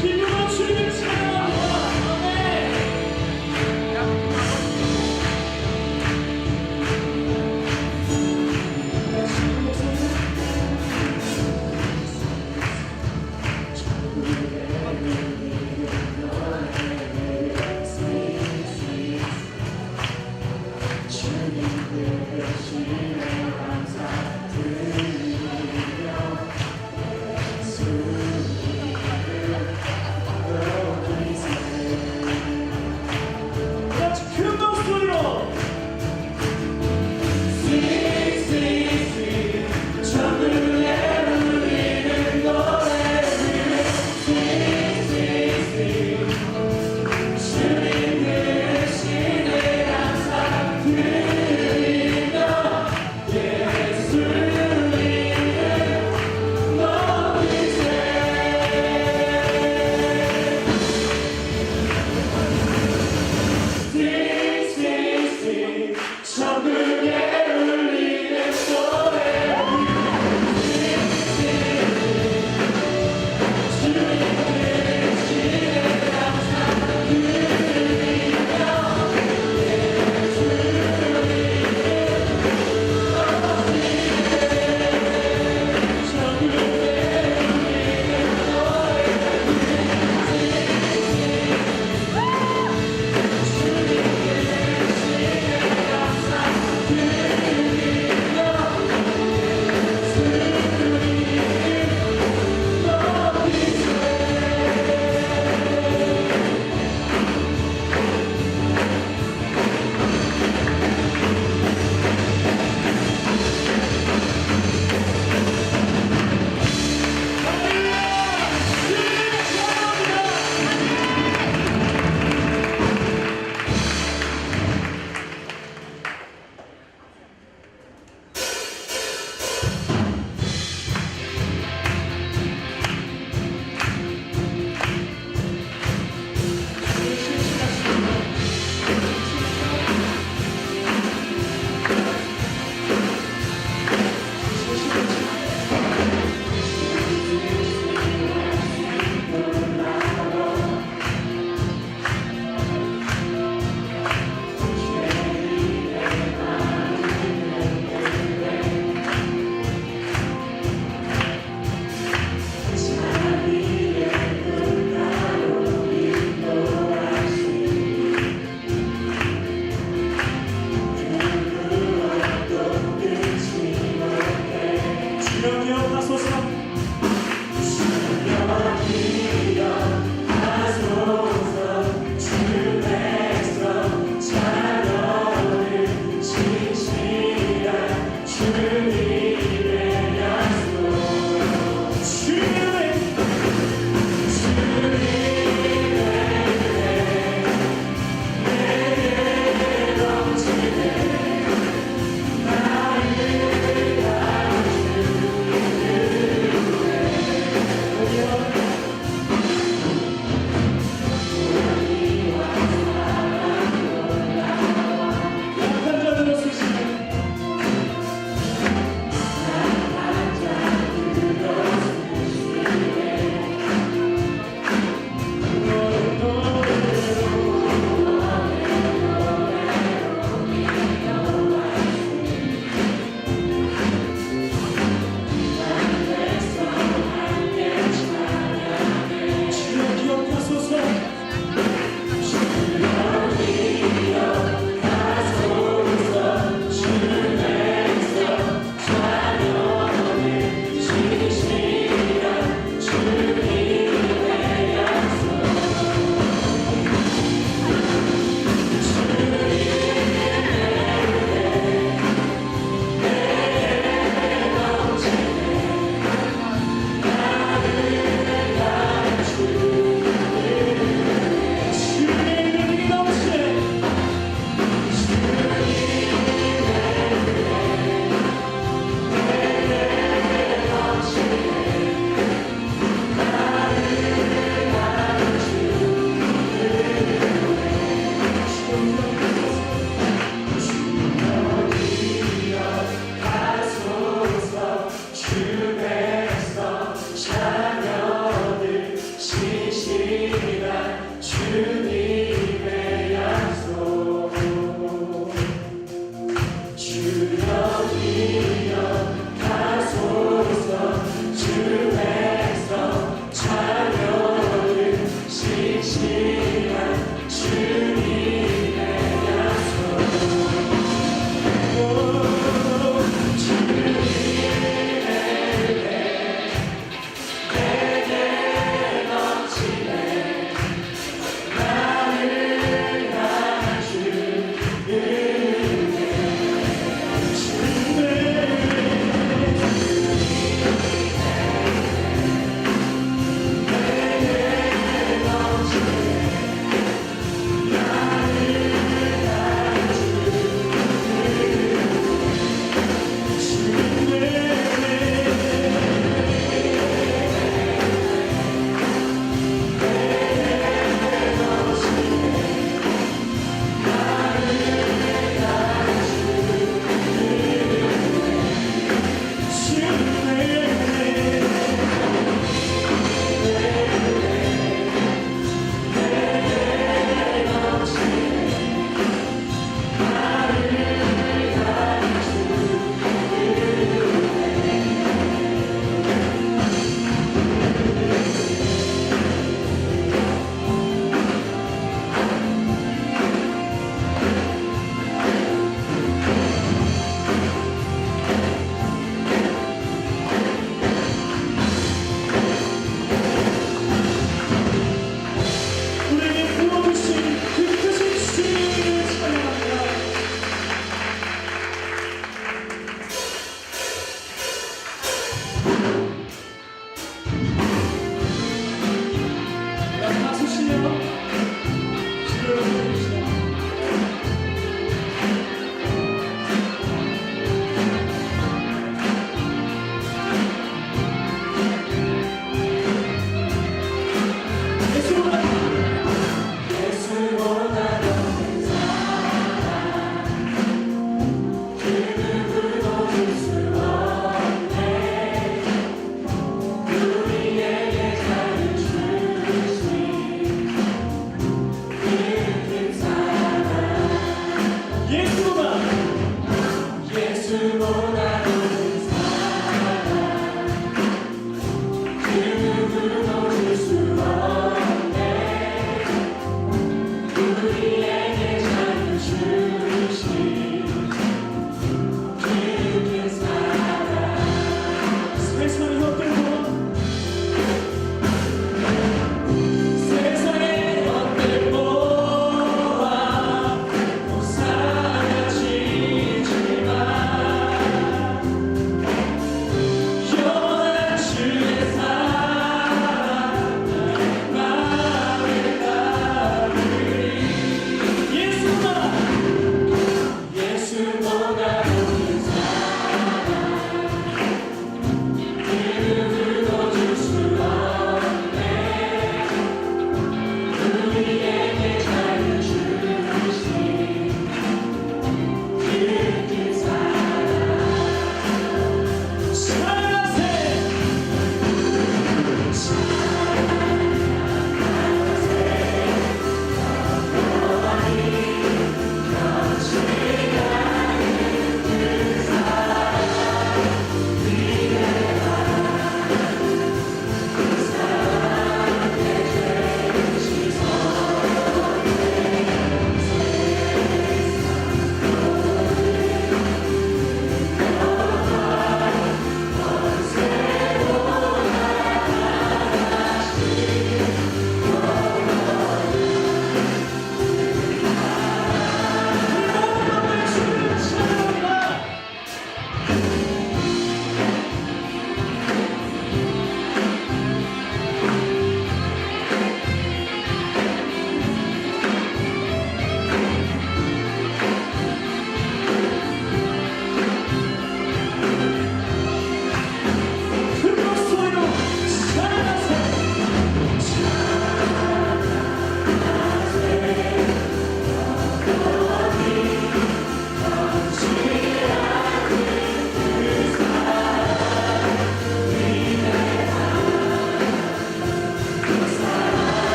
기쁨과 주님을 찬양합니다.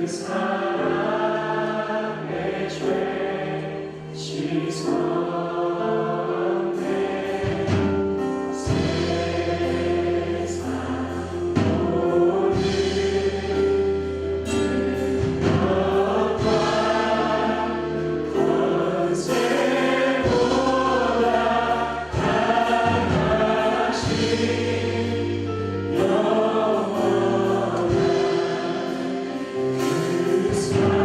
사랑의 죄 씻었네. 세상 모든 능력과 권세보다 강하신 영원한 그 사랑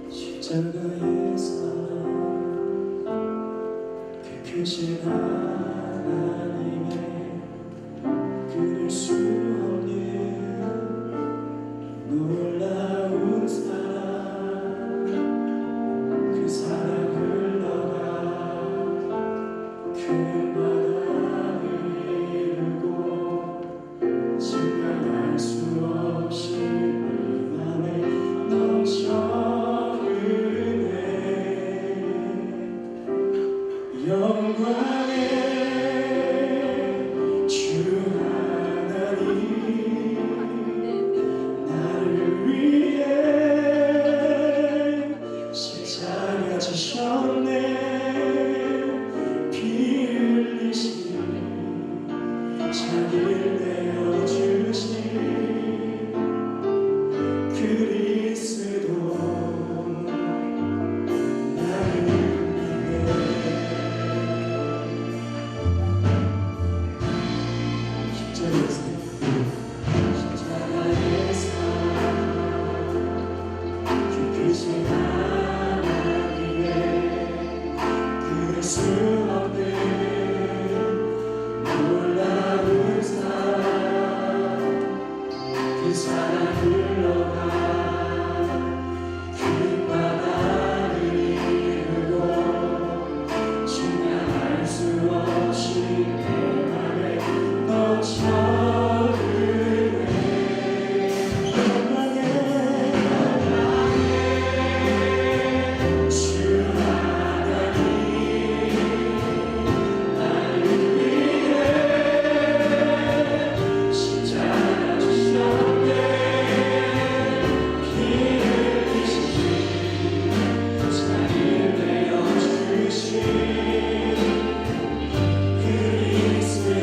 십자가의 사랑 그 크신 하나님의 끊을 수 없는 놀라운 사랑 그 사랑 흘러가 큰 바다를 이루고 증명할 수 없이 맘에 넘쳐 영광의 주 하나님 나를 위해 십자가 지셨네. 피 흘리신 자기를 내어주신 그리스도 십자가의 사랑 그 크신 하나님의 끊을 수 없는 놀라운 사랑 그 사랑 흘러가 큰 바다를 이루고 증명할 수 없이 내 맘에 넘쳐 그리스도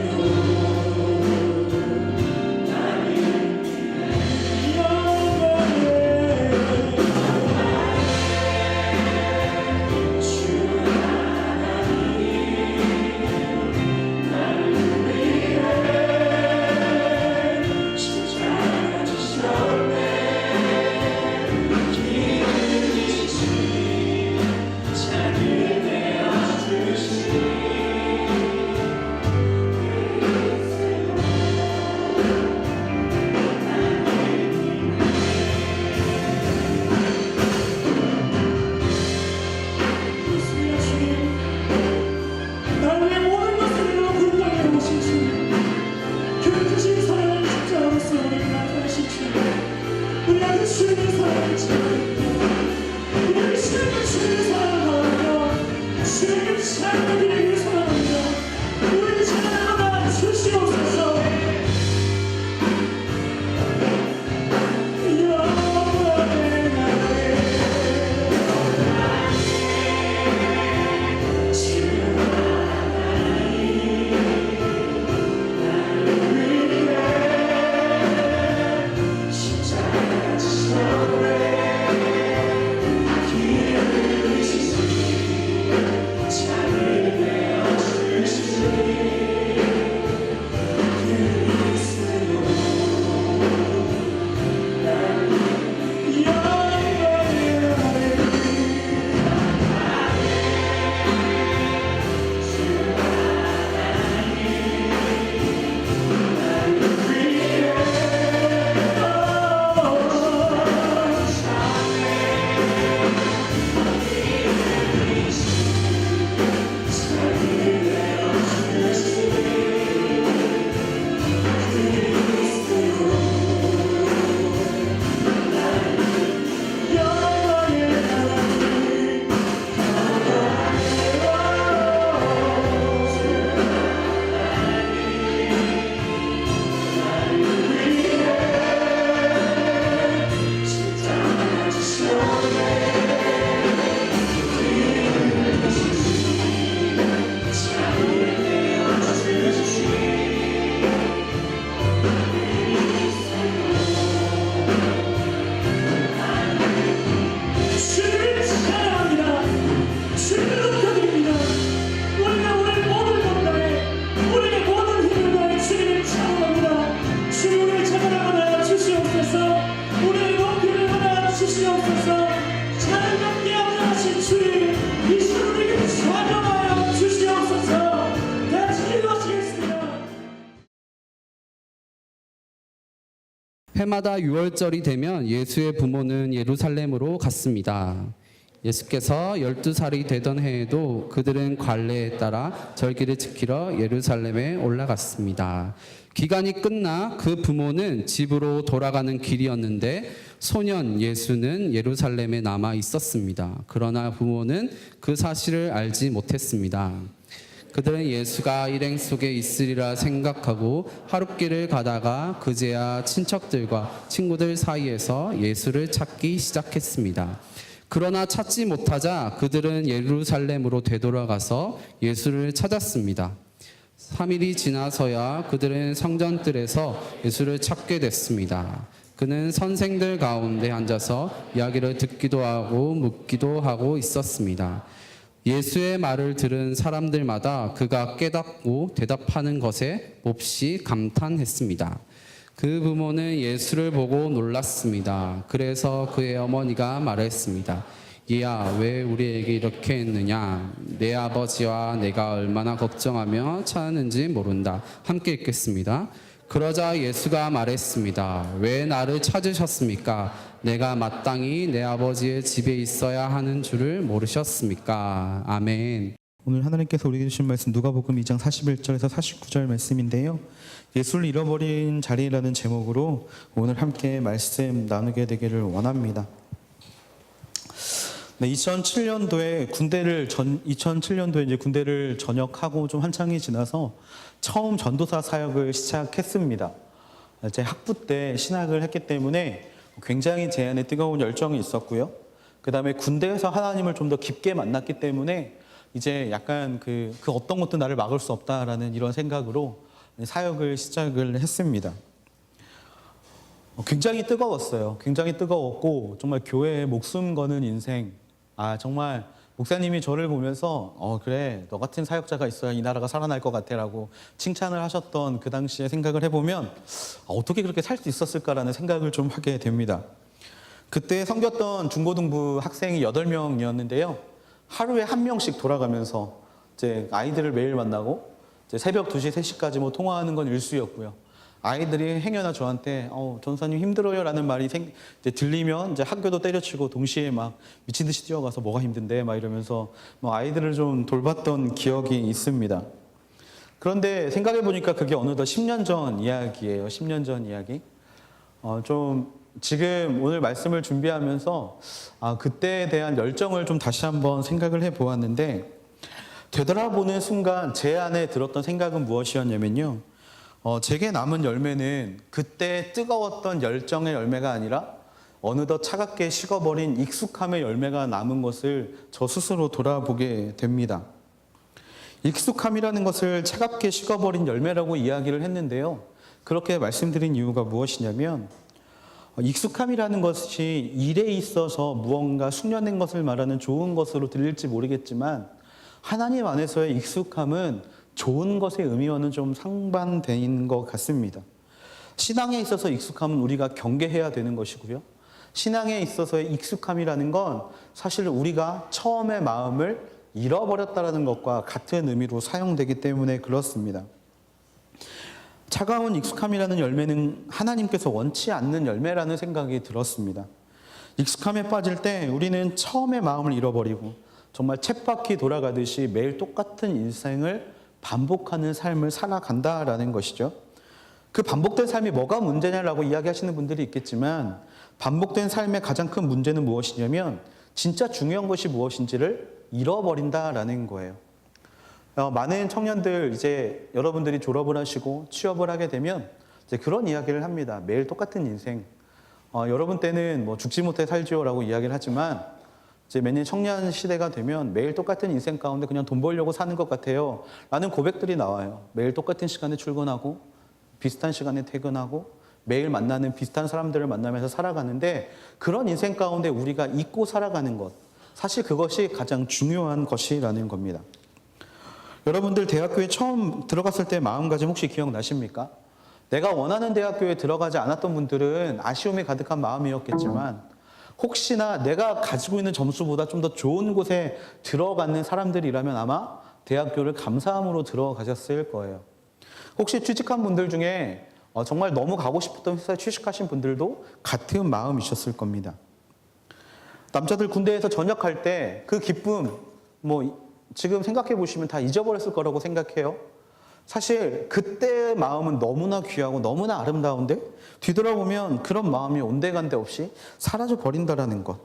해마다 6월절이 되면 예수의 부모는 예루살렘으로 갔습니다. 예수께서 12살이 되던 해에도 그들은 관례에 따라 절기를 지키러 예루살렘에 올라갔습니다. 기간이 끝나 그 부모는 집으로 돌아가는 길이었는데 소년 예수는 예루살렘에 남아 있었습니다. 그러나 부모는 그 사실을 알지 못했습니다. 그들은 예수가 일행 속에 있으리라 생각하고 하룻길을 가다가 그제야 친척들과 친구들 사이에서 예수를 찾기 시작했습니다. 그러나 찾지 못하자 그들은 예루살렘으로 되돌아가서 예수를 찾았습니다. 3일이 지나서야 그들은 성전뜰에서 예수를 찾게 됐습니다. 그는 선생들 가운데 앉아서 이야기를 듣기도 하고 묻기도 하고 있었습니다. 예수의 말을 들은 사람들마다 그가 깨닫고 대답하는 것에 몹시 감탄했습니다. 그 부모는 예수를 보고 놀랐습니다. 그래서 그의 어머니가 말했습니다. 얘야, 왜 우리에게 이렇게 했느냐? 내 아버지와 내가 얼마나 걱정하며 찾았는지 모른다. 함께 읽겠습니다. 그러자 예수가 말했습니다. 왜 나를 찾으셨습니까? 내가 마땅히 내 아버지의 집에 있어야 하는 줄을 모르셨습니까? 아멘. 오늘 하나님께서 우리에게 주신 말씀 누가복음 2장 41절에서 49절 말씀인데요. 예수를 잃어버린 자리라는 제목으로 오늘 함께 말씀 나누게 되기를 원합니다. 네, 2007년도에 군대를 전역하고 좀 한창이 지나서 처음 전도사 사역을 시작했습니다. 제 학부 때 신학을 했기 때문에 굉장히 제 안에 뜨거운 열정이 있었고요. 그 다음에 군대에서 하나님을 좀 더 깊게 만났기 때문에 이제 약간 그 어떤 것도 나를 막을 수 없다라는 이런 생각으로 사역을 시작을 했습니다. 굉장히 뜨거웠어요. 굉장히 뜨거웠고 정말 교회에 목숨 거는 인생. 정말 목사님이 저를 보면서 그래, 너 같은 사역자가 있어야 이 나라가 살아날 것 같아라고 칭찬을 하셨던 그 당시에 생각을 해보면 어떻게 그렇게 살 수 있었을까라는 생각을 좀 하게 됩니다. 그때 섬겼던 중고등부 학생이 8명이었는데요. 하루에 1명씩 돌아가면서 이제 아이들을 매일 만나고 이제 새벽 2시, 3시까지 뭐 통화하는 건 일수였고요. 아이들이 행여나 저한테 전사님 힘들어요 라는 말이 이제 들리면 이제 학교도 때려치고 동시에 막 미친 듯이 뛰어가서 뭐가 힘든데 막 이러면서 뭐 아이들을 좀 돌봤던 기억이 있습니다. 그런데 생각해 보니까 그게 어느덧 10년 전 이야기예요. 10년 전 이야기. 좀 지금 오늘 말씀을 준비하면서 그때에 대한 열정을 좀 다시 한번 생각을 해 보았는데, 되돌아보는 순간 제 안에 들었던 생각은 무엇이었냐면요. 제게 남은 열매는 그때 뜨거웠던 열정의 열매가 아니라 어느덧 차갑게 식어버린 익숙함의 열매가 남은 것을 저 스스로 돌아보게 됩니다. 익숙함이라는 것을 차갑게 식어버린 열매라고 이야기를 했는데요. 그렇게 말씀드린 이유가 무엇이냐면, 익숙함이라는 것이 일에 있어서 무언가 숙련된 것을 말하는 좋은 것으로 들릴지 모르겠지만, 하나님 안에서의 익숙함은 좋은 것의 의미와는 좀 상반된 것 같습니다. 신앙에 있어서 익숙함은 우리가 경계해야 되는 것이고요. 신앙에 있어서의 익숙함이라는 건 사실 우리가 처음의 마음을 잃어버렸다는 것과 같은 의미로 사용되기 때문에 그렇습니다. 차가운 익숙함이라는 열매는 하나님께서 원치 않는 열매라는 생각이 들었습니다. 익숙함에 빠질 때 우리는 처음의 마음을 잃어버리고 정말 쳇바퀴 돌아가듯이 매일 똑같은 인생을 반복하는 삶을 살아간다라는 것이죠. 그 반복된 삶이 뭐가 문제냐라고 이야기하시는 분들이 있겠지만, 반복된 삶의 가장 큰 문제는 무엇이냐면 진짜 중요한 것이 무엇인지를 잃어버린다라는 거예요. 많은 청년들, 이제 여러분들이 졸업을 하시고 취업을 하게 되면 이제 그런 이야기를 합니다. 매일 똑같은 인생. 여러분 때는 뭐 죽지 못해 살지요라고 이야기를 하지만 이제 매년 청년 시대가 되면 매일 똑같은 인생 가운데 그냥 돈 벌려고 사는 것 같아요 라는 고백들이 나와요. 매일 똑같은 시간에 출근하고 비슷한 시간에 퇴근하고 매일 만나는 비슷한 사람들을 만나면서 살아가는데, 그런 인생 가운데 우리가 잊고 살아가는 것, 사실 그것이 가장 중요한 것이라는 겁니다. 여러분들 대학교에 처음 들어갔을 때 마음가짐 혹시 기억나십니까? 내가 원하는 대학교에 들어가지 않았던 분들은 아쉬움이 가득한 마음이었겠지만, 혹시나 내가 가지고 있는 점수보다 좀 더 좋은 곳에 들어가는 사람들이라면 아마 대학교를 감사함으로 들어가셨을 거예요. 혹시 취직한 분들 중에 정말 너무 가고 싶었던 회사에 취직하신 분들도 같은 마음이셨을 겁니다. 남자들 군대에서 전역할 때 그 기쁨, 지금 생각해 보시면 다 잊어버렸을 거라고 생각해요. 사실 그때 마음은 너무나 귀하고 너무나 아름다운데 뒤돌아보면 그런 마음이 온데간데 없이 사라져 버린다라는 것.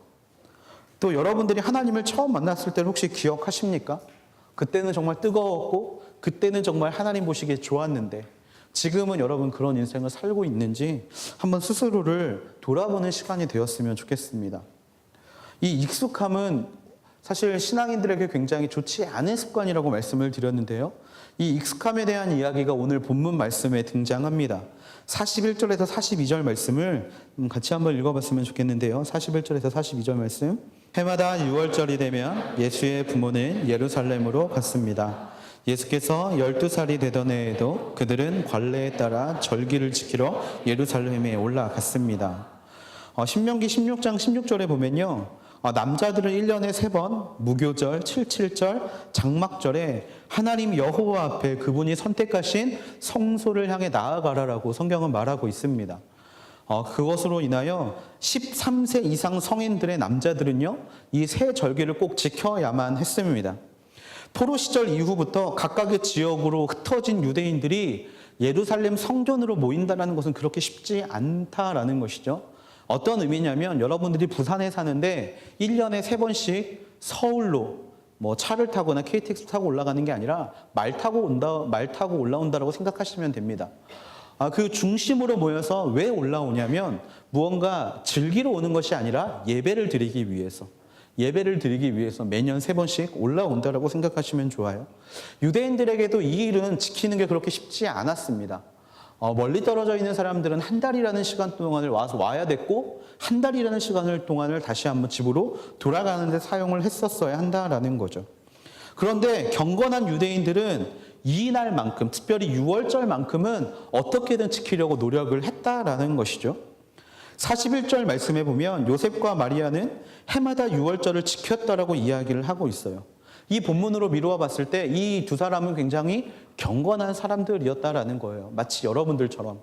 또 여러분들이 하나님을 처음 만났을 때를 혹시 기억하십니까? 그때는 정말 뜨거웠고 그때는 정말 하나님 보시기에 좋았는데 지금은 여러분 그런 인생을 살고 있는지 한번 스스로를 돌아보는 시간이 되었으면 좋겠습니다. 이 익숙함은 사실 신앙인들에게 굉장히 좋지 않은 습관이라고 말씀을 드렸는데요. 이 익숙함에 대한 이야기가 오늘 본문 말씀에 등장합니다. 41절에서 42절 말씀을 같이 한번 읽어봤으면 좋겠는데요. 41절에서 42절 말씀. 해마다 6월절이 되면 예수의 부모는 예루살렘으로 갔습니다. 예수께서 12살이 되던 해에도 그들은 관례에 따라 절기를 지키러 예루살렘에 올라갔습니다. 신명기 16장 16절에 보면요. 남자들은 1년에 3번 무교절, 77절, 장막절에 하나님 여호와 앞에 그분이 선택하신 성소를 향해 나아가라라고 성경은 말하고 있습니다. 그것으로 인하여 13세 이상 성인들의 남자들은요, 이 세 절기를 꼭 지켜야만 했습니다. 포로 시절 이후부터 각각의 지역으로 흩어진 유대인들이 예루살렘 성전으로 모인다는 것은 그렇게 쉽지 않다라는 것이죠. 어떤 의미냐면 여러분들이 부산에 사는데 1년에 3번씩 서울로 차를 타거나 KTX 타고 올라가는 게 아니라 말 타고 올라온다라고 생각하시면 됩니다. 그 중심으로 모여서 왜 올라오냐면 무언가 즐기러 오는 것이 아니라 예배를 드리기 위해서 매년 3번씩 올라온다라고 생각하시면 좋아요. 유대인들에게도 이 일은 지키는 게 그렇게 쉽지 않았습니다. 멀리 떨어져 있는 사람들은 한 달이라는 시간 동안을 와야 됐고 한 달이라는 시간을 동안을 다시 한번 집으로 돌아가는 데 사용을 했었어야 한다라는 거죠. 그런데 경건한 유대인들은 이 날만큼, 특별히 6월절만큼은 어떻게든 지키려고 노력을 했다라는 것이죠. 41절 말씀에 보면 요셉과 마리아는 해마다 6월절을 지켰다라고 이야기를 하고 있어요. 이 본문으로 미루어 봤을 때 이 두 사람은 굉장히 경건한 사람들이었다라는 거예요. 마치 여러분들처럼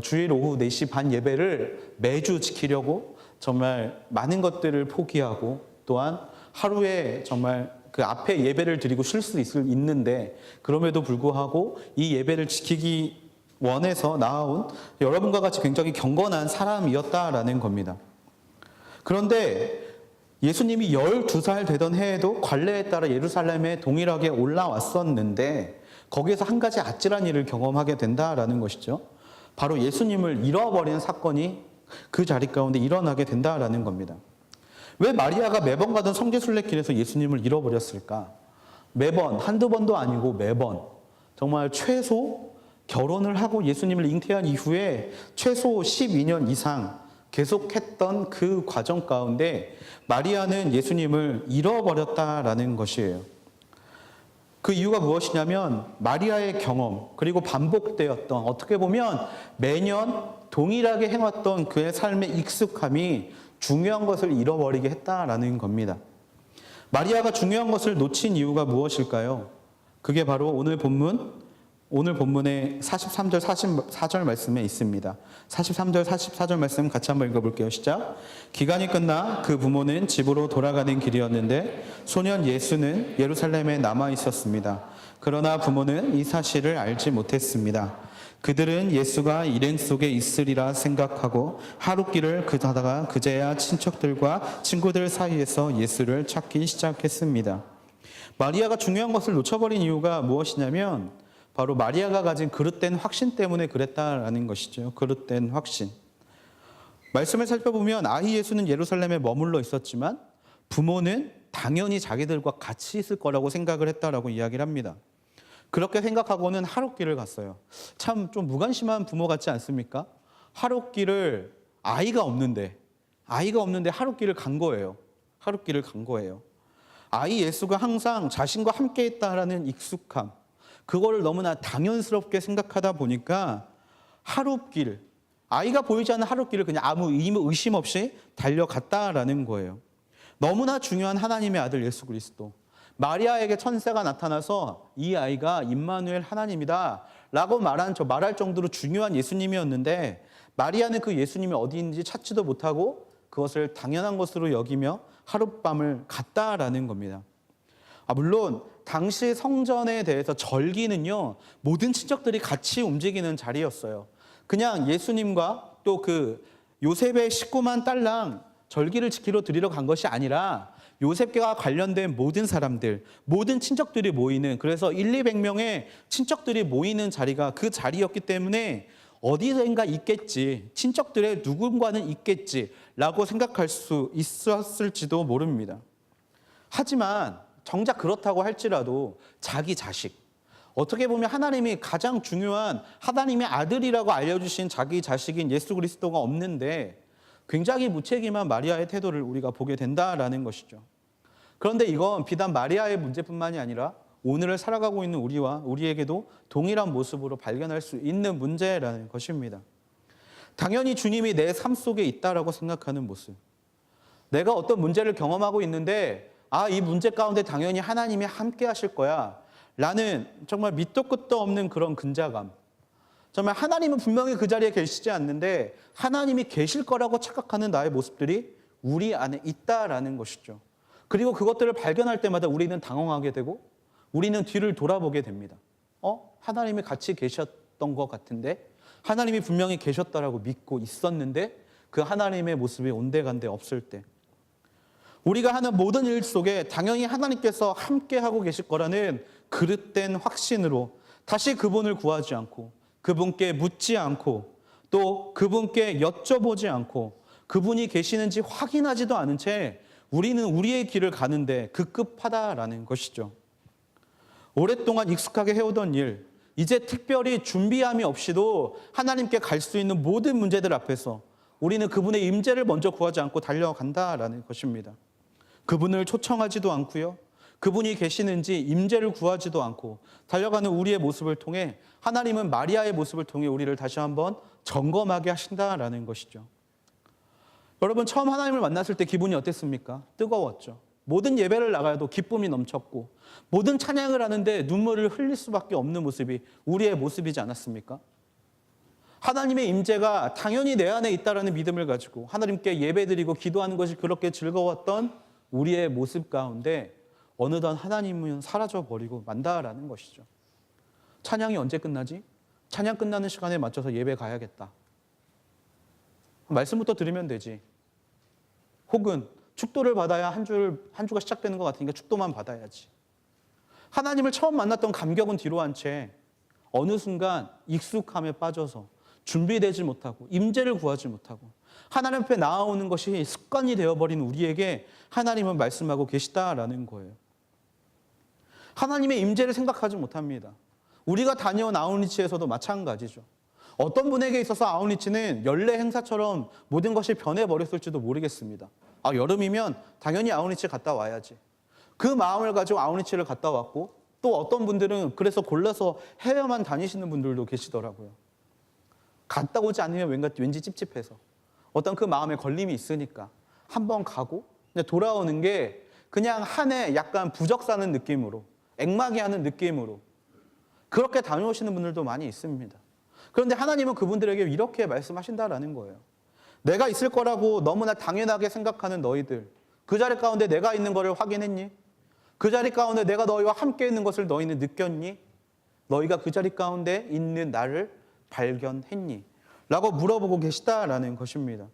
주일 오후 4시 반 예배를 매주 지키려고 정말 많은 것들을 포기하고 또한 하루에 정말 그 앞에 예배를 드리고 쉴 수 있는데 그럼에도 불구하고 이 예배를 지키기 원해서 나아온 여러분과 같이 굉장히 경건한 사람이었다라는 겁니다. 그런데 예수님이 12살 되던 해에도 관례에 따라 예루살렘에 동일하게 올라왔었는데 거기에서 한 가지 아찔한 일을 경험하게 된다라는 것이죠. 바로 예수님을 잃어버린 사건이 그 자리 가운데 일어나게 된다라는 겁니다. 왜 마리아가 매번 가던 성지순례길에서 예수님을 잃어버렸을까? 매번, 한두 번도 아니고 매번 정말 최소 결혼을 하고 예수님을 잉태한 이후에 최소 12년 이상 계속했던 그 과정 가운데 마리아는 예수님을 잃어버렸다라는 것이에요. 그 이유가 무엇이냐면 마리아의 경험 그리고 반복되었던 어떻게 보면 매년 동일하게 해왔던 그의 삶의 익숙함이 중요한 것을 잃어버리게 했다라는 겁니다. 마리아가 중요한 것을 놓친 이유가 무엇일까요? 그게 바로 오늘 본문의 43절 44절 말씀에 있습니다. 43절 44절 말씀 같이 한번 읽어볼게요. 시작. 기간이 끝나 그 부모는 집으로 돌아가는 길이었는데 소년 예수는 예루살렘에 남아 있었습니다. 그러나 부모는 이 사실을 알지 못했습니다. 그들은 예수가 일행 속에 있으리라 생각하고 하룻길을 가다가 그제야 친척들과 친구들 사이에서 예수를 찾기 시작했습니다. 마리아가 중요한 것을 놓쳐버린 이유가 무엇이냐면 바로 마리아가 가진 그릇된 확신 때문에 그랬다라는 것이죠. 그릇된 확신. 말씀을 살펴보면 아이 예수는 예루살렘에 머물러 있었지만 부모는 당연히 자기들과 같이 있을 거라고 생각을 했다라고 이야기를 합니다. 그렇게 생각하고는 하룻길을 갔어요. 참 좀 무관심한 부모 같지 않습니까? 하룻길을 아이가 없는데 하룻길을 간 거예요. 아이 예수가 항상 자신과 함께 있다라는 익숙함, 그거를 너무나 당연스럽게 생각하다 보니까 하룻길, 아이가 보이지 않는 하룻길을 그냥 아무 의심 없이 달려갔다라는 거예요. 너무나 중요한 하나님의 아들 예수 그리스도. 마리아에게 천사가 나타나서 이 아이가 임마누엘 하나님이다 라고 말할 정도로 중요한 예수님이었는데 마리아는 그 예수님이 어디 있는지 찾지도 못하고 그것을 당연한 것으로 여기며 하룻밤을 갔다라는 겁니다. 물론 당시 성전에 대해서 절기는요, 모든 친척들이 같이 움직이는 자리였어요. 그냥 예수님과 또 그 요셉의 식구만 딸랑 절기를 지키러 드리러 간 것이 아니라 요셉과 관련된 모든 사람들, 모든 친척들이 모이는, 그래서 200명의 친척들이 모이는 자리가 그 자리였기 때문에 어디선가 있겠지, 친척들의 누군가는 있겠지라고 생각할 수 있었을지도 모릅니다. 하지만 정작 그렇다고 할지라도 자기 자식, 어떻게 보면 하나님이 가장 중요한 하나님의 아들이라고 알려주신 자기 자식인 예수 그리스도가 없는데 굉장히 무책임한 마리아의 태도를 우리가 보게 된다라는 것이죠. 그런데 이건 비단 마리아의 문제뿐만이 아니라 오늘을 살아가고 있는 우리에게도 동일한 모습으로 발견할 수 있는 문제라는 것입니다. 당연히 주님이 내 삶 속에 있다라고 생각하는 모습. 내가 어떤 문제를 경험하고 있는데 이 문제 가운데 당연히 하나님이 함께 하실 거야 라는 정말 밑도 끝도 없는 그런 근자감. 정말 하나님은 분명히 그 자리에 계시지 않는데 하나님이 계실 거라고 착각하는 나의 모습들이 우리 안에 있다라는 것이죠. 그리고 그것들을 발견할 때마다 우리는 당황하게 되고 우리는 뒤를 돌아보게 됩니다. 하나님이 같이 계셨던 것 같은데, 하나님이 분명히 계셨다라고 믿고 있었는데 그 하나님의 모습이 온데간데 없을 때, 우리가 하는 모든 일 속에 당연히 하나님께서 함께하고 계실 거라는 그릇된 확신으로 다시 그분을 구하지 않고 그분께 묻지 않고 또 그분께 여쭤보지 않고 그분이 계시는지 확인하지도 않은 채 우리는 우리의 길을 가는데 급급하다라는 것이죠. 오랫동안 익숙하게 해오던 일, 이제 특별히 준비함이 없이도 하나님께 갈 수 있는 모든 문제들 앞에서 우리는 그분의 임재를 먼저 구하지 않고 달려간다라는 것입니다. 그분을 초청하지도 않고요, 그분이 계시는지 임재를 구하지도 않고 달려가는 우리의 모습을 통해 하나님은 마리아의 모습을 통해 우리를 다시 한번 점검하게 하신다라는 것이죠. 여러분, 처음 하나님을 만났을 때 기분이 어땠습니까? 뜨거웠죠. 모든 예배를 나가도 기쁨이 넘쳤고 모든 찬양을 하는데 눈물을 흘릴 수밖에 없는 모습이 우리의 모습이지 않았습니까? 하나님의 임재가 당연히 내 안에 있다라는 믿음을 가지고 하나님께 예배드리고 기도하는 것이 그렇게 즐거웠던 우리의 모습 가운데 어느덧 하나님은 사라져버리고 만다라는 것이죠. 찬양이 언제 끝나지? 찬양 끝나는 시간에 맞춰서 예배 가야겠다. 말씀부터 들으면 되지. 혹은 축도를 받아야 한 주가 시작되는 것 같으니까 축도만 받아야지. 하나님을 처음 만났던 감격은 뒤로 한 채 어느 순간 익숙함에 빠져서 준비되지 못하고 임재를 구하지 못하고 하나님 앞에 나아오는 것이 습관이 되어버린 우리에게 하나님은 말씀하고 계시다라는 거예요. 하나님의 임재를 생각하지 못합니다. 우리가 다녀온 아웃리치에서도 마찬가지죠. 어떤 분에게 있어서 아웃리치는 연례 행사처럼 모든 것이 변해버렸을지도 모르겠습니다. 여름이면 당연히 아웃리치 갔다 와야지. 그 마음을 가지고 아웃리치를 갔다 왔고, 또 어떤 분들은 그래서 골라서 해외만 다니시는 분들도 계시더라고요. 갔다 오지 않으면 왠지 찝찝해서 어떤 그 마음에 걸림이 있으니까 한번 가고 돌아오는 게 그냥 한 해 약간 부적 사는 느낌으로, 액막이 하는 느낌으로 그렇게 다녀오시는 분들도 많이 있습니다. 그런데 하나님은 그분들에게 이렇게 말씀하신다라는 거예요. 내가 있을 거라고 너무나 당연하게 생각하는 너희들, 그 자리 가운데 내가 있는 것을 확인했니? 그 자리 가운데 내가 너희와 함께 있는 것을 너희는 느꼈니? 너희가 그 자리 가운데 있는 나를 발견했니? 라고 물어보고 계시다라는 것입니다.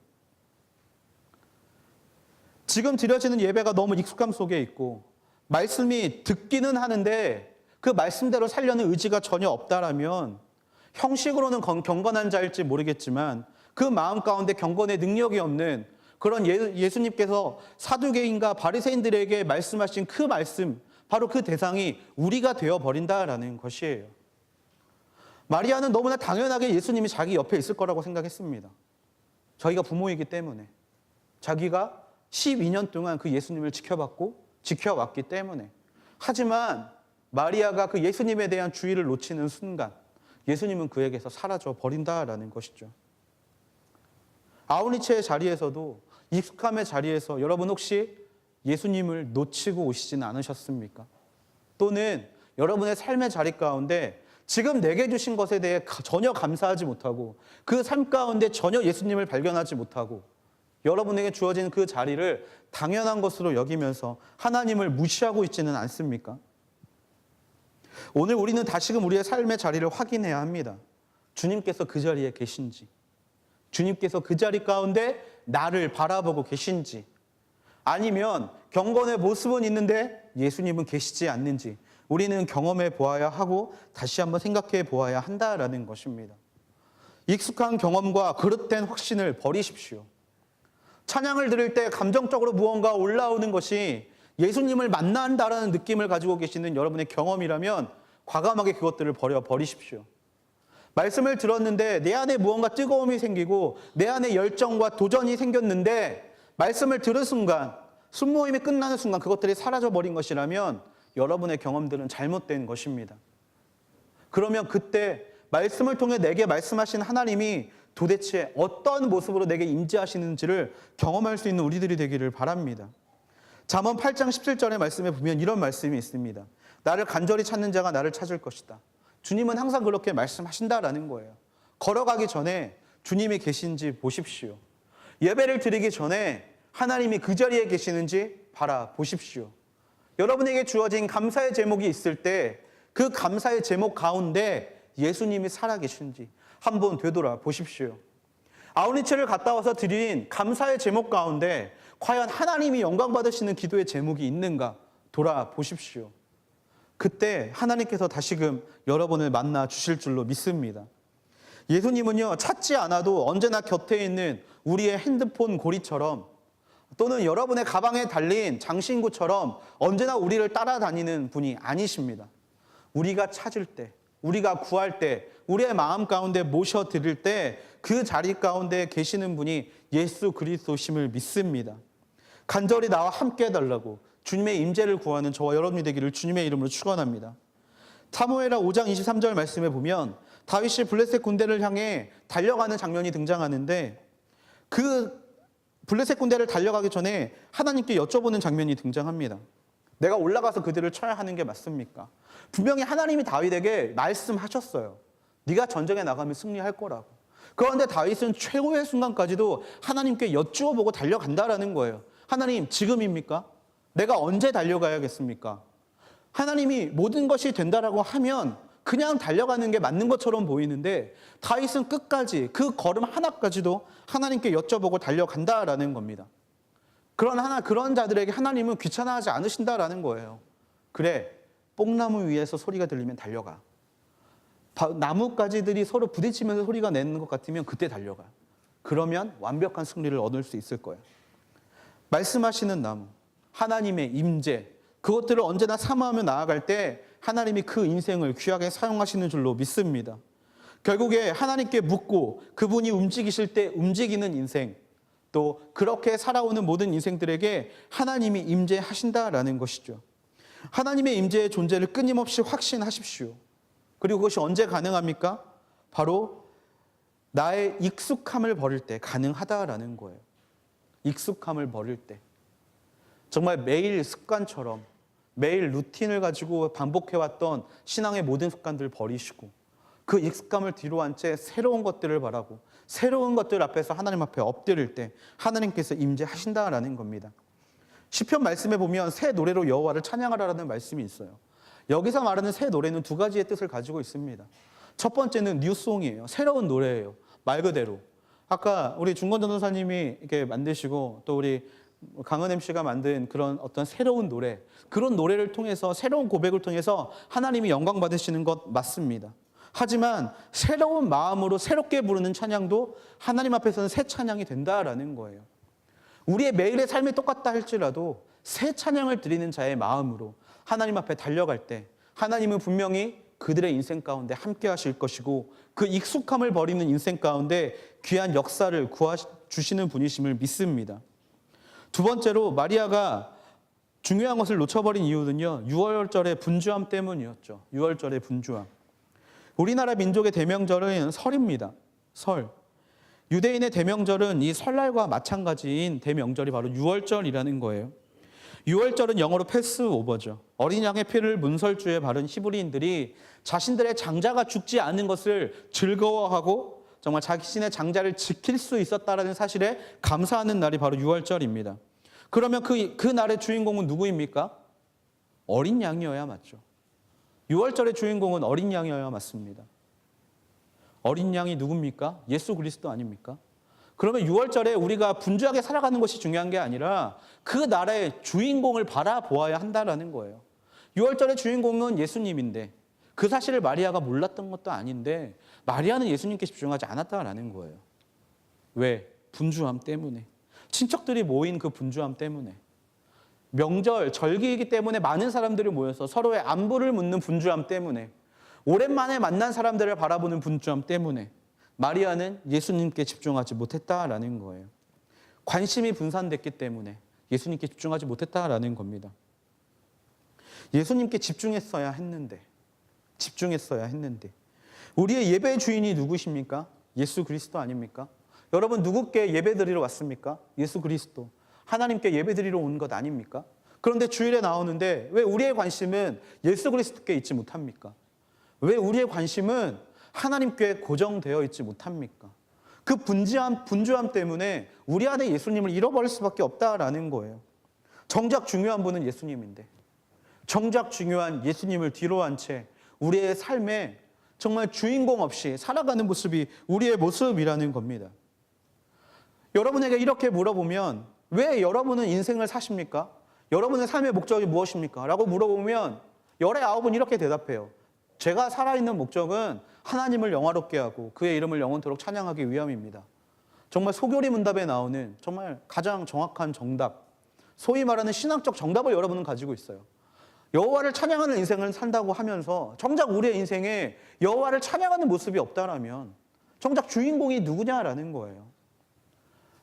지금 드려지는 예배가 너무 익숙함 속에 있고 말씀이 듣기는 하는데 그 말씀대로 살려는 의지가 전혀 없다라면 형식으로는 경건한 자일지 모르겠지만 그 마음 가운데 경건의 능력이 없는 그런 예수님께서 사두개인과 바리새인들에게 말씀하신 그 말씀, 바로 그 대상이 우리가 되어버린다라는 것이에요. 마리아는 너무나 당연하게 예수님이 자기 옆에 있을 거라고 생각했습니다. 저희가 부모이기 때문에, 자기가 12년 동안 그 예수님을 지켜왔기 때문에. 하지만 마리아가 그 예수님에 대한 주의를 놓치는 순간 예수님은 그에게서 사라져 버린다라는 것이죠. 아우니체의 자리에서도, 익숙함의 자리에서 여러분 혹시 예수님을 놓치고 오시지는 않으셨습니까? 또는 여러분의 삶의 자리 가운데 지금 내게 주신 것에 대해 전혀 감사하지 못하고 그 삶 가운데 전혀 예수님을 발견하지 못하고 여러분에게 주어진 그 자리를 당연한 것으로 여기면서 하나님을 무시하고 있지는 않습니까? 오늘 우리는 다시금 우리의 삶의 자리를 확인해야 합니다. 주님께서 그 자리에 계신지, 주님께서 그 자리 가운데 나를 바라보고 계신지, 아니면 경건의 모습은 있는데 예수님은 계시지 않는지 우리는 경험해 보아야 하고 다시 한번 생각해 보아야 한다라는 것입니다. 익숙한 경험과 그릇된 확신을 버리십시오. 찬양을 들을 때 감정적으로 무언가 올라오는 것이 예수님을 만난다라는 느낌을 가지고 계시는 여러분의 경험이라면 과감하게 그것들을 버리십시오. 말씀을 들었는데 내 안에 무언가 뜨거움이 생기고 내 안에 열정과 도전이 생겼는데 말씀을 들은 순간, 순모임이 끝나는 순간 그것들이 사라져버린 것이라면 여러분의 경험들은 잘못된 것입니다. 그러면 그때 말씀을 통해 내게 말씀하신 하나님이 도대체 어떤 모습으로 내게 임재하시는지를 경험할 수 있는 우리들이 되기를 바랍니다. 잠언 8장 17절의 말씀에 보면 이런 말씀이 있습니다. 나를 간절히 찾는 자가 나를 찾을 것이다. 주님은 항상 그렇게 말씀하신다라는 거예요. 걸어가기 전에 주님이 계신지 보십시오. 예배를 드리기 전에 하나님이 그 자리에 계시는지 바라보십시오. 여러분에게 주어진 감사의 제목이 있을 때 그 감사의 제목 가운데 예수님이 살아계신지 한번 되돌아보십시오. 아우니츠를 갔다 와서 드린 감사의 제목 가운데 과연 하나님이 영광 받으시는 기도의 제목이 있는가 돌아보십시오. 그때 하나님께서 다시금 여러분을 만나 주실 줄로 믿습니다. 예수님은요, 찾지 않아도 언제나 곁에 있는 우리의 핸드폰 고리처럼 또는 여러분의 가방에 달린 장신구처럼 언제나 우리를 따라다니는 분이 아니십니다. 우리가 찾을 때, 우리가 구할 때, 우리의 마음 가운데 모셔드릴 때 그 자리 가운데 계시는 분이 예수 그리스도심을 믿습니다. 간절히 나와 함께 해달라고 주님의 임재를 구하는 저와 여러분이 되기를 주님의 이름으로 축원합니다. 사무엘하 5장 23절 말씀에 보면 다윗이 블레셋 군대를 향해 달려가는 장면이 등장하는데 그 블레셋 군대를 달려가기 전에 하나님께 여쭤보는 장면이 등장합니다. 내가 올라가서 그들을 쳐야 하는 게 맞습니까? 분명히 하나님이 다윗에게 말씀하셨어요. 네가 전쟁에 나가면 승리할 거라고. 그런데 다윗은 최고의 순간까지도 하나님께 여쭈어보고 달려간다라는 거예요. 하나님, 지금입니까? 내가 언제 달려가야겠습니까? 하나님이 모든 것이 된다라고 하면 그냥 달려가는 게 맞는 것처럼 보이는데 다윗은 끝까지 그 걸음 하나까지도 하나님께 여쭤보고 달려간다라는 겁니다. 그런 자들에게 하나님은 귀찮아하지 않으신다라는 거예요. 그래, 뽕나무 위에서 소리가 들리면 달려가. 나뭇가지들이 서로 부딪히면서 소리가 내는 것 같으면 그때 달려가. 그러면 완벽한 승리를 얻을 수 있을 거예요. 말씀하시는 나무, 하나님의 임재, 그것들을 언제나 사모하며 나아갈 때 하나님이 그 인생을 귀하게 사용하시는 줄로 믿습니다. 결국에 하나님께 묻고 그분이 움직이실 때 움직이는 인생, 또 그렇게 살아오는 모든 인생들에게 하나님이 임재하신다라는 것이죠. 하나님의 임재의 존재를 끊임없이 확신하십시오. 그리고 그것이 언제 가능합니까? 바로 나의 익숙함을 버릴 때 가능하다라는 거예요. 익숙함을 버릴 때. 정말 매일 습관처럼 매일 루틴을 가지고 반복해왔던 신앙의 모든 습관들을 버리시고 그 익숙함을 뒤로 한 채 새로운 것들을 바라고 새로운 것들 앞에서 하나님 앞에 엎드릴 때 하나님께서 임재하신다라는 겁니다. 시편 말씀에 보면 새 노래로 여호와를 찬양하라라는 말씀이 있어요. 여기서 말하는 새 노래는 두 가지의 뜻을 가지고 있습니다. 첫 번째는 뉴송이에요. 새로운 노래예요. 말 그대로. 아까 우리 중건 전도사님이 이렇게 만드시고 또 우리 강은 MC가 만든 그런 어떤 새로운 노래, 그런 노래를 통해서 새로운 고백을 통해서 하나님이 영광 받으시는 것 맞습니다. 하지만 새로운 마음으로 새롭게 부르는 찬양도 하나님 앞에서는 새 찬양이 된다라는 거예요. 우리의 매일의 삶이 똑같다 할지라도 새 찬양을 드리는 자의 마음으로 하나님 앞에 달려갈 때 하나님은 분명히 그들의 인생 가운데 함께 하실 것이고 그 익숙함을 버리는 인생 가운데 귀한 역사를 주시는 분이심을 믿습니다. 두 번째로 마리아가 중요한 것을 놓쳐버린 이유는요, 유월절의 분주함 때문이었죠. 유월절의 분주함. 우리나라 민족의 대명절은 설입니다. 설. 유대인의 대명절은 이 설날과 마찬가지인 대명절이 바로 유월절이라는 거예요. 유월절은 영어로 패스오버죠. 어린 양의 피를 문설주에 바른 히브리인들이 자신들의 장자가 죽지 않은 것을 즐거워하고 정말 자신의 장자를 지킬 수 있었다라는 사실에 감사하는 날이 바로 유월절입니다. 그러면 그 날의 주인공은 누구입니까? 어린 양이어야 맞죠. 유월절의 주인공은 어린 양이어야 맞습니다. 어린 양이 누굽니까? 예수 그리스도 아닙니까? 그러면 유월절에 우리가 분주하게 살아가는 것이 중요한 게 아니라 그 나라의 주인공을 바라보아야 한다라는 거예요. 유월절의 주인공은 예수님인데 그 사실을 마리아가 몰랐던 것도 아닌데 마리아는 예수님께 집중하지 않았다라는 거예요. 왜? 분주함 때문에. 친척들이 모인 그 분주함 때문에. 명절, 절기이기 때문에 많은 사람들이 모여서 서로의 안부를 묻는 분주함 때문에. 오랜만에 만난 사람들을 바라보는 분주함 때문에 마리아는 예수님께 집중하지 못했다라는 거예요. 관심이 분산됐기 때문에 예수님께 집중하지 못했다라는 겁니다. 예수님께 집중했어야 했는데 우리의 예배 주인이 누구십니까? 예수 그리스도 아닙니까? 여러분 누구께 예배드리러 왔습니까? 예수 그리스도. 하나님께 예배드리러 온 것 아닙니까? 그런데 주일에 나오는데 왜 우리의 관심은 예수 그리스도께 있지 못합니까? 왜 우리의 관심은 하나님께 고정되어 있지 못합니까? 그 분주함 때문에 우리 안에 예수님을 잃어버릴 수밖에 없다라는 거예요. 정작 중요한 분은 예수님인데 정작 중요한 예수님을 뒤로 한 채 우리의 삶에 정말 주인공 없이 살아가는 모습이 우리의 모습이라는 겁니다. 여러분에게 이렇게 물어보면 왜 여러분은 인생을 사십니까? 여러분의 삶의 목적이 무엇입니까? 라고 물어보면 열의 9은 이렇게 대답해요. 제가 살아있는 목적은 하나님을 영화롭게 하고 그의 이름을 영원토록 찬양하기 위함입니다. 정말 소교리 문답에 나오는 정말 가장 정확한 정답, 소위 말하는 신앙적 정답을 여러분은 가지고 있어요. 여호와를 찬양하는 인생을 산다고 하면서 정작 우리의 인생에 여호와를 찬양하는 모습이 없다라면 정작 주인공이 누구냐라는 거예요.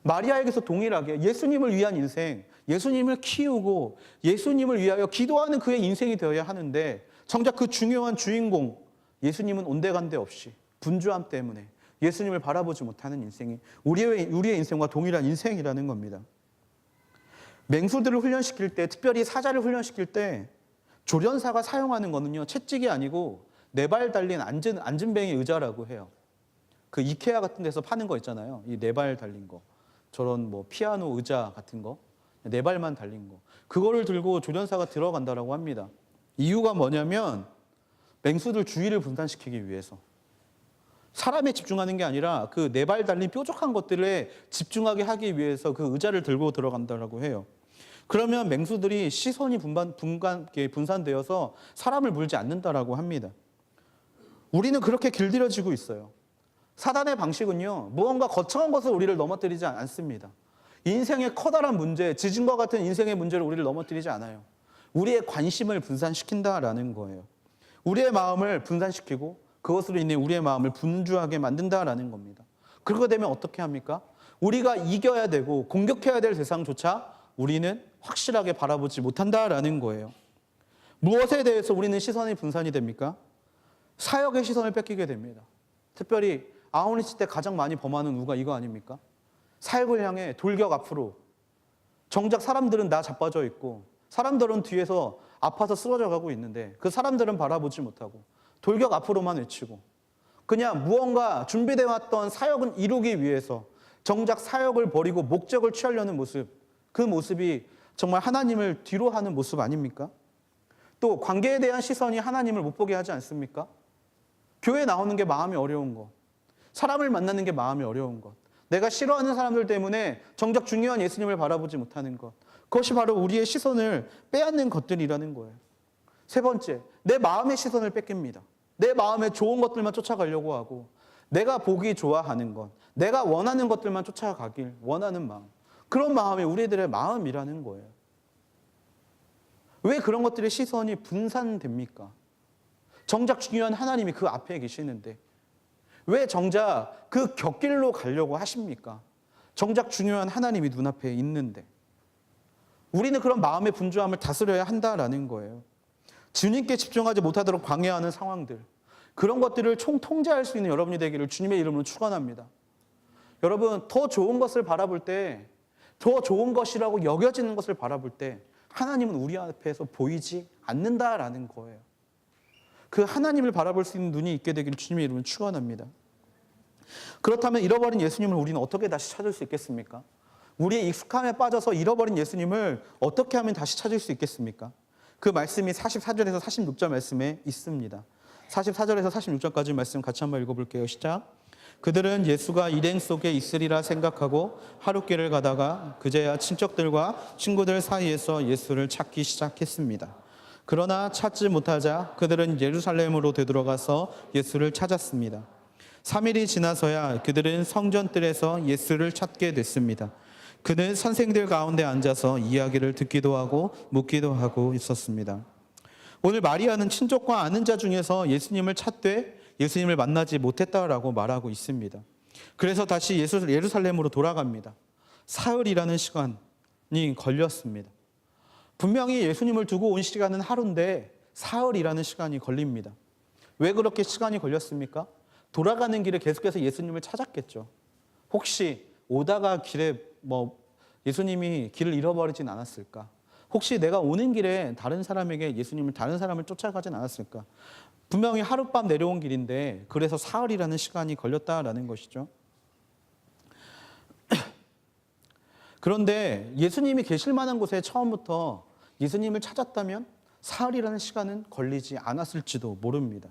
마리아에게서 동일하게 예수님을 위한 인생, 예수님을 키우고 예수님을 위하여 기도하는 그의 인생이 되어야 하는데 정작 그 중요한 주인공 예수님은 온데간데 없이 분주함 때문에 예수님을 바라보지 못하는 인생이 우리의 인생과 동일한 인생이라는 겁니다. 맹수들을 훈련시킬 때, 특별히 사자를 훈련시킬 때 조련사가 사용하는 거는요, 채찍이 아니고 4발 달린 앉은뱅이 의자라고 해요. 그 이케아 같은 데서 파는 거 있잖아요. 이 4발 달린 거. 저런 뭐 피아노 의자 같은 거. 4발만 달린 거. 그거를 들고 조련사가 들어간다라고 합니다. 이유가 뭐냐면 맹수들 주의를 분산시키기 위해서. 사람에 집중하는 게 아니라 그 4발 달린 뾰족한 것들에 집중하게 하기 위해서 그 의자를 들고 들어간다라고 해요. 그러면 맹수들이 시선이 분산되어서 사람을 물지 않는다라고 합니다. 우리는 그렇게 길들여지고 있어요. 사단의 방식은요, 무언가 거창한 것을 우리를 넘어뜨리지 않습니다. 인생의 커다란 문제, 지진과 같은 인생의 문제를 우리를 넘어뜨리지 않아요. 우리의 관심을 분산시킨다라는 거예요. 우리의 마음을 분산시키고 그것으로 인해 우리의 마음을 분주하게 만든다라는 겁니다. 그렇게 되면 어떻게 합니까? 우리가 이겨야 되고 공격해야 될 대상조차 우리는 확실하게 바라보지 못한다라는 거예요. 무엇에 대해서 우리는 시선이 분산이 됩니까? 사역의 시선을 뺏기게 됩니다. 특별히 아우니치 때 가장 많이 범하는 우가 이거 아닙니까? 사역을 향해 돌격 앞으로. 정작 사람들은 나 자빠져 있고 사람들은 뒤에서 아파서 쓰러져 가고 있는데 그 사람들은 바라보지 못하고 돌격 앞으로만 외치고 그냥 무언가 준비되어 왔던 사역은 이루기 위해서 정작 사역을 버리고 목적을 취하려는 모습, 그 모습이 정말 하나님을 뒤로 하는 모습 아닙니까? 또 관계에 대한 시선이 하나님을 못 보게 하지 않습니까? 교회 나오는 게 마음이 어려운 것, 사람을 만나는 게 마음이 어려운 것, 내가 싫어하는 사람들 때문에 정작 중요한 예수님을 바라보지 못하는 것, 그것이 바로 우리의 시선을 빼앗는 것들이라는 거예요. 세 번째, 내 마음의 시선을 뺏깁니다. 내 마음에 좋은 것들만 쫓아가려고 하고 내가 보기 좋아하는 것, 내가 원하는 것들만 쫓아가길 원하는 마음, 그런 마음이 우리들의 마음이라는 거예요. 왜 그런 것들의 시선이 분산됩니까? 정작 중요한 하나님이 그 앞에 계시는데 왜 정작 그 곁길로 가려고 하십니까? 정작 중요한 하나님이 눈앞에 있는데. 우리는 그런 마음의 분주함을 다스려야 한다라는 거예요. 주님께 집중하지 못하도록 방해하는 상황들, 그런 것들을 총통제할 수 있는 여러분이 되기를 주님의 이름으로 축원합니다. 여러분, 더 좋은 것을 바라볼 때, 더 좋은 것이라고 여겨지는 것을 바라볼 때 하나님은 우리 앞에서 보이지 않는다라는 거예요. 그 하나님을 바라볼 수 있는 눈이 있게 되기를 주님의 이름으로 축원합니다. 그렇다면 잃어버린 예수님을 우리는 어떻게 다시 찾을 수 있겠습니까? 우리의 익숙함에 빠져서 잃어버린 예수님을 어떻게 하면 다시 찾을 수 있겠습니까? 그 말씀이 44절에서 46절 말씀에 있습니다. 44절에서 46절까지 말씀 같이 한번 읽어볼게요. 시작. 그들은 예수가 일행 속에 있으리라 생각하고 하룻길을 가다가 그제야 친척들과 친구들 사이에서 예수를 찾기 시작했습니다. 그러나 찾지 못하자 그들은 예루살렘으로 되돌아가서 예수를 찾았습니다. 3일이 지나서야 그들은 성전뜰에서 예수를 찾게 됐습니다. 그는 선생들 가운데 앉아서 이야기를 듣기도 하고 묻기도 하고 있었습니다. 오늘 마리아는 친족과 아는 자 중에서 예수님을 찾되 예수님을 만나지 못했다라고 말하고 있습니다. 그래서 다시 예루살렘으로 돌아갑니다. 사흘이라는 시간이 걸렸습니다. 분명히 예수님을 두고 온 시간은 하루인데 사흘이라는 시간이 걸립니다. 왜 그렇게 시간이 걸렸습니까? 돌아가는 길에 계속해서 예수님을 찾았겠죠. 혹시 오다가 길에 예수님이 길을 잃어버리진 않았을까? 혹시 내가 오는 길에 다른 사람을 쫓아가진 않았을까? 분명히 하룻밤 내려온 길인데 그래서 사흘이라는 시간이 걸렸다라는 것이죠. 그런데 예수님이 계실 만한 곳에 처음부터 예수님을 찾았다면 사흘이라는 시간은 걸리지 않았을지도 모릅니다.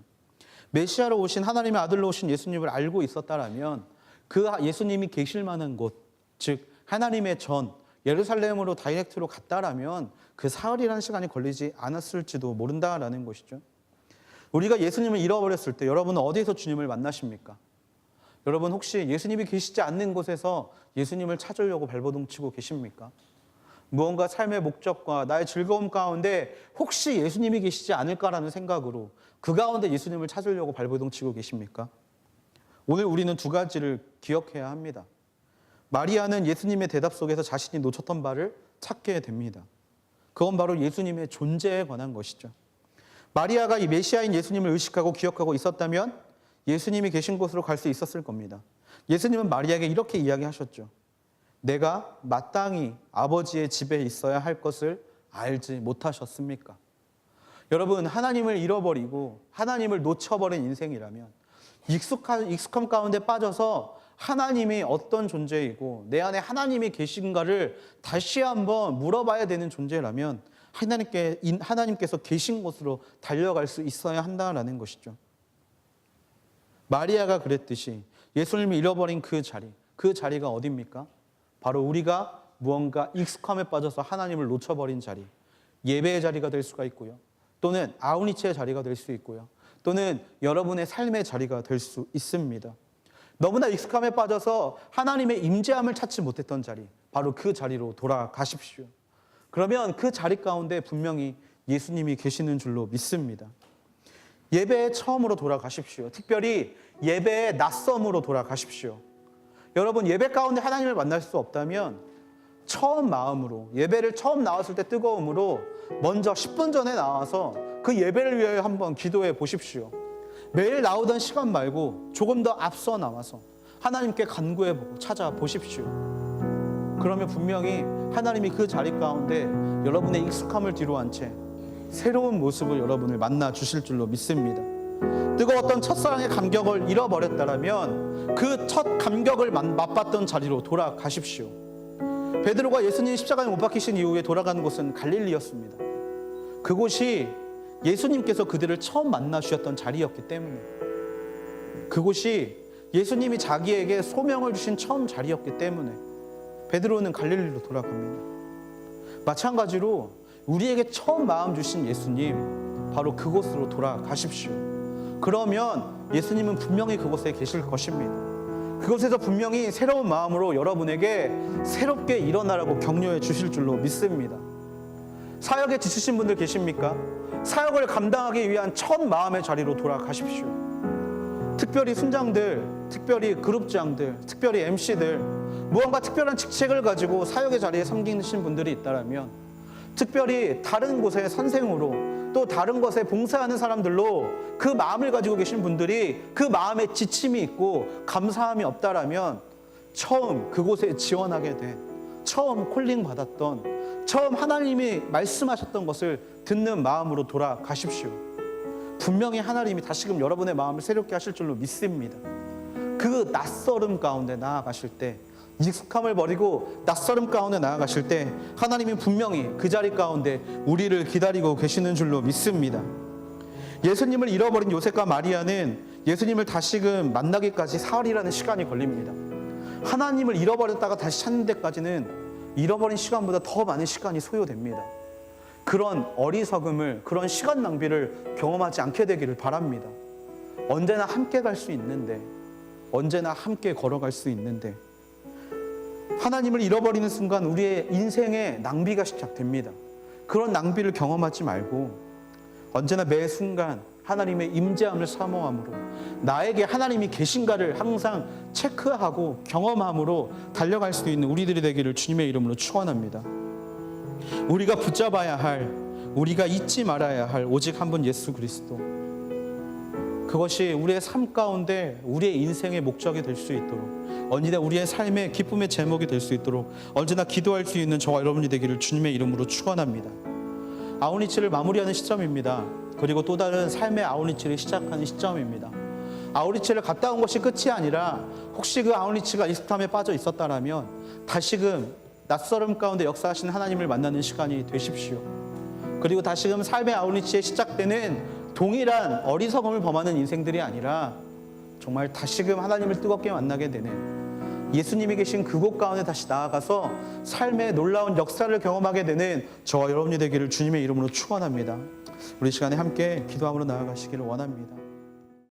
메시아로 오신 하나님의 아들로 오신 예수님을 알고 있었다라면 그 예수님이 계실 만한 곳, 즉 하나님의 전 예루살렘으로 다이렉트로 갔다라면 그 사흘이라는 시간이 걸리지 않았을지도 모른다라는 것이죠. 우리가 예수님을 잃어버렸을 때 여러분은 어디에서 주님을 만나십니까? 여러분 혹시 예수님이 계시지 않는 곳에서 예수님을 찾으려고 발버둥 치고 계십니까? 무언가 삶의 목적과 나의 즐거움 가운데 혹시 예수님이 계시지 않을까라는 생각으로 그 가운데 예수님을 찾으려고 발버둥 치고 계십니까? 오늘 우리는 두 가지를 기억해야 합니다. 마리아는 예수님의 대답 속에서 자신이 놓쳤던 바를 찾게 됩니다. 그건 바로 예수님의 존재에 관한 것이죠. 마리아가 이 메시아인 예수님을 의식하고 기억하고 있었다면 예수님이 계신 곳으로 갈 수 있었을 겁니다. 예수님은 마리아에게 이렇게 이야기하셨죠. 내가 마땅히 아버지의 집에 있어야 할 것을 알지 못하셨습니까? 여러분, 하나님을 잃어버리고 하나님을 놓쳐버린 인생이라면 익숙함 가운데 빠져서 하나님이 어떤 존재이고 내 안에 하나님이 계신가를 다시 한번 물어봐야 되는 존재라면 하나님께서 계신 곳으로 달려갈 수 있어야 한다라는 것이죠. 마리아가 그랬듯이 예수님을 잃어버린 그 자리가 어디입니까? 바로 우리가 무언가 익숙함에 빠져서 하나님을 놓쳐버린 자리, 예배의 자리가 될 수가 있고요. 또는 아우니체의 자리가 될 수 있고요. 또는 여러분의 삶의 자리가 될 수 있습니다. 너무나 익숙함에 빠져서 하나님의 임재함을 찾지 못했던 자리, 바로 그 자리로 돌아가십시오. 그러면 그 자리 가운데 분명히 예수님이 계시는 줄로 믿습니다. 예배의 처음으로 돌아가십시오. 특별히 예배의 낯섦으로 돌아가십시오. 여러분, 예배 가운데 하나님을 만날 수 없다면 처음 마음으로, 예배를 처음 나왔을 때 뜨거움으로 먼저 10분 전에 나와서 그 예배를 위하여 한번 기도해 보십시오. 매일 나오던 시간 말고 조금 더 앞서 나와서 하나님께 간구해보고 찾아보십시오. 그러면 분명히 하나님이 그 자리 가운데 여러분의 익숙함을 뒤로한 채 새로운 모습을 여러분을 만나 주실 줄로 믿습니다. 뜨거웠던 첫사랑의 감격을 잃어버렸다면 그 첫 감격을 맛봤던 자리로 돌아가십시오. 베드로가 예수님 십자가에 못 박히신 이후에 돌아가는 곳은 갈릴리였습니다. 그곳이 예수님께서 그들을 처음 만나 주셨던 자리였기 때문에, 그곳이 예수님이 자기에게 소명을 주신 처음 자리였기 때문에 베드로는 갈릴리로 돌아갑니다. 마찬가지로 우리에게 처음 마음 주신 예수님, 바로 그곳으로 돌아가십시오. 그러면 예수님은 분명히 그곳에 계실 것입니다. 그곳에서 분명히 새로운 마음으로 여러분에게 새롭게 일어나라고 격려해 주실 줄로 믿습니다. 사역에 지치신 분들 계십니까? 사역을 감당하기 위한 첫 마음의 자리로 돌아가십시오. 특별히 순장들, 특별히 그룹장들, 특별히 MC들, 무언가 특별한 직책을 가지고 사역의 자리에 섬기신 분들이 있다면, 특별히 다른 곳의 선생으로 또 다른 곳에 봉사하는 사람들로 그 마음을 가지고 계신 분들이 그 마음에 지침이 있고 감사함이 없다라면 처음 그곳에 지원하게 된, 처음 콜링 받았던, 처음 하나님이 말씀하셨던 것을 듣는 마음으로 돌아가십시오. 분명히 하나님이 다시금 여러분의 마음을 새롭게 하실 줄로 믿습니다. 그 낯설음 가운데 나아가실 때, 익숙함을 버리고 낯설음 가운데 나아가실 때 하나님이 분명히 그 자리 가운데 우리를 기다리고 계시는 줄로 믿습니다. 예수님을 잃어버린 요셉과 마리아는 예수님을 다시금 만나기까지 사흘이라는 시간이 걸립니다. 하나님을 잃어버렸다가 다시 찾는 데까지는 잃어버린 시간보다 더 많은 시간이 소요됩니다. 그런 어리석음을, 그런 시간 낭비를 경험하지 않게 되기를 바랍니다. 언제나 함께 갈 수 있는데, 언제나 함께 걸어갈 수 있는데, 하나님을 잃어버리는 순간 우리의 인생의 낭비가 시작됩니다. 그런 낭비를 경험하지 말고 언제나 매 순간 하나님의 임재함을 사모함으로, 나에게 하나님이 계신가를 항상 체크하고 경험함으로 달려갈 수 있는 우리들이 되기를 주님의 이름으로 축원합니다. 우리가 붙잡아야 할, 우리가 잊지 말아야 할 오직 한 분 예수 그리스도, 그것이 우리의 삶 가운데 우리의 인생의 목적이 될 수 있도록, 언제나 우리의 삶의 기쁨의 제목이 될 수 있도록 언제나 기도할 수 있는 저와 여러분이 되기를 주님의 이름으로 축원합니다. 아우니치를 마무리하는 시점입니다. 그리고 또 다른 삶의 아우니치를 시작하는 시점입니다. 아우니치를 갔다 온 것이 끝이 아니라, 혹시 그 아우니치가 익숙함에 빠져 있었다라면 다시금 낯설음 가운데 역사하시는 하나님을 만나는 시간이 되십시오. 그리고 다시금 삶의 아우니치에 시작되는 동일한 어리석음을 범하는 인생들이 아니라 정말 다시금 하나님을 뜨겁게 만나게 되는, 예수님이 계신 그곳 가운데 다시 나아가서 삶의 놀라운 역사를 경험하게 되는 저와 여러분이 되기를 주님의 이름으로 축원합니다. 우리 시간에 함께 기도함으로 나아가시기를 원합니다.